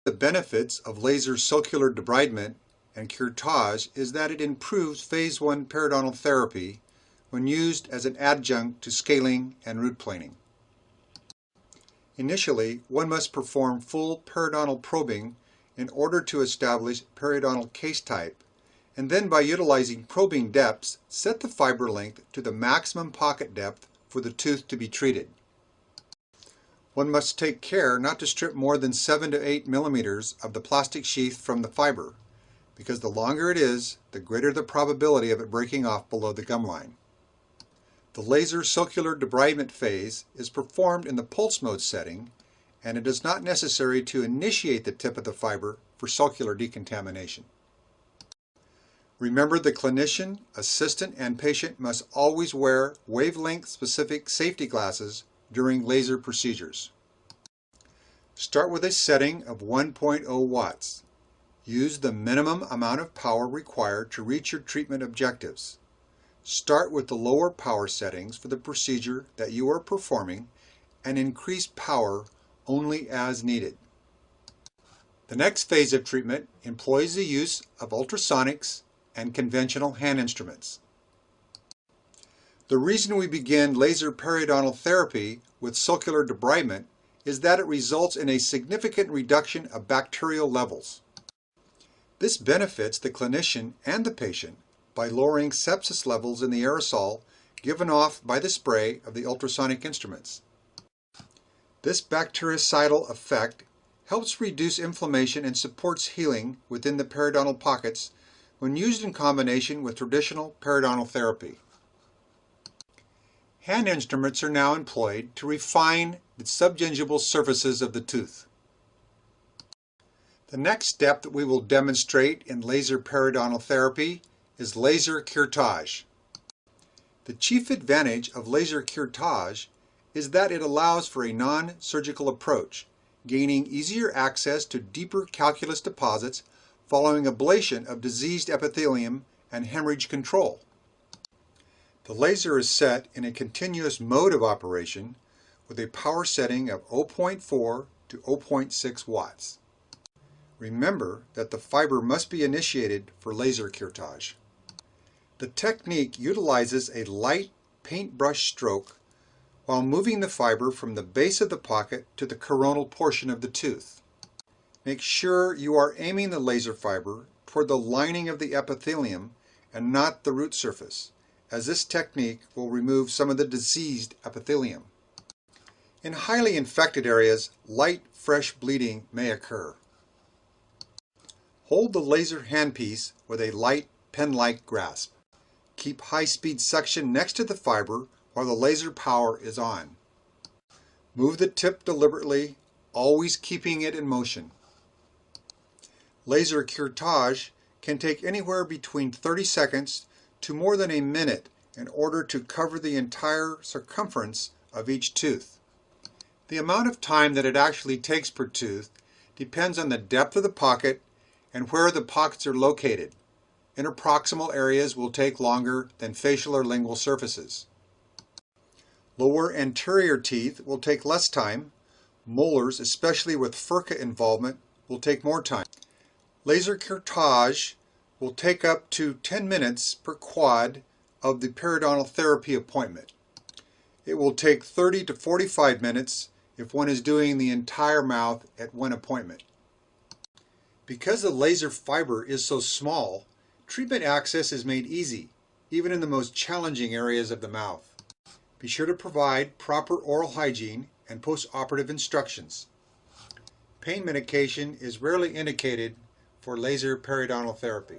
The benefits of laser sulcular debridement and curetage is that it improves phase 1 periodontal therapy when used as an adjunct to scaling and root planing. Initially, one must perform full periodontal probing in order to establish periodontal case type, and then by utilizing probing depths, set the fiber length to the maximum pocket depth for the tooth to be treated. One must take care not to strip more than 7 to 8 millimeters of the plastic sheath from the fiber, because the longer it is, the greater the probability of it breaking off below the gum line. The laser sulcular debridement phase is performed in the pulse mode setting, and it is not necessary to initiate the tip of the fiber for sulcular decontamination. Remember, the clinician, assistant, and patient must always wear wavelength-specific safety glasses during laser procedures. Start with a setting of 1.0 watts. Use the minimum amount of power required to reach your treatment objectives. Start with the lower power settings for the procedure that you are performing and increase power only as needed. The next phase of treatment employs the use of ultrasonics and conventional hand instruments. The reason we begin laser periodontal therapy with sulcular debridement is that it results in a significant reduction of bacterial levels. This benefits the clinician and the patient by lowering sepsis levels in the aerosol given off by the spray of the ultrasonic instruments. This bactericidal effect helps reduce inflammation and supports healing within the periodontal pockets when used in combination with traditional periodontal therapy. Hand instruments are now employed to refine the sub-gingival surfaces of the tooth. The next step that we will demonstrate in laser periodontal therapy is laser curetage. The chief advantage of laser curetage is that it allows for a non-surgical approach, gaining easier access to deeper calculus deposits following ablation of diseased epithelium and hemorrhage control. The laser is set in a continuous mode of operation with a power setting of 0.4 to 0.6 watts. Remember that the fiber must be initiated for laser curetage. The technique utilizes a light paintbrush stroke while moving the fiber from the base of the pocket to the coronal portion of the tooth. Make sure you are aiming the laser fiber toward the lining of the epithelium and not the root surface, as this technique will remove some of the diseased epithelium. In highly infected areas, light, fresh bleeding may occur. Hold the laser handpiece with a light pen-like grasp. Keep high-speed suction next to the fiber while the laser power is on. Move the tip deliberately, always keeping it in motion. Laser curetage can take anywhere between 30 seconds to more than a minute in order to cover the entire circumference of each tooth. The amount of time that it actually takes per tooth depends on the depth of the pocket and where the pockets are located. Interproximal areas will take longer than facial or lingual surfaces. Lower anterior teeth will take less time. Molars, especially with furca involvement, will take more time. Laser curetage will take up to 10 minutes per quad of the periodontal therapy appointment. It will take 30 to 45 minutes if one is doing the entire mouth at one appointment. Because the laser fiber is so small, treatment access is made easy, even in the most challenging areas of the mouth. Be sure to provide proper oral hygiene and post-operative instructions. Pain medication is rarely indicated for laser periodontal therapy.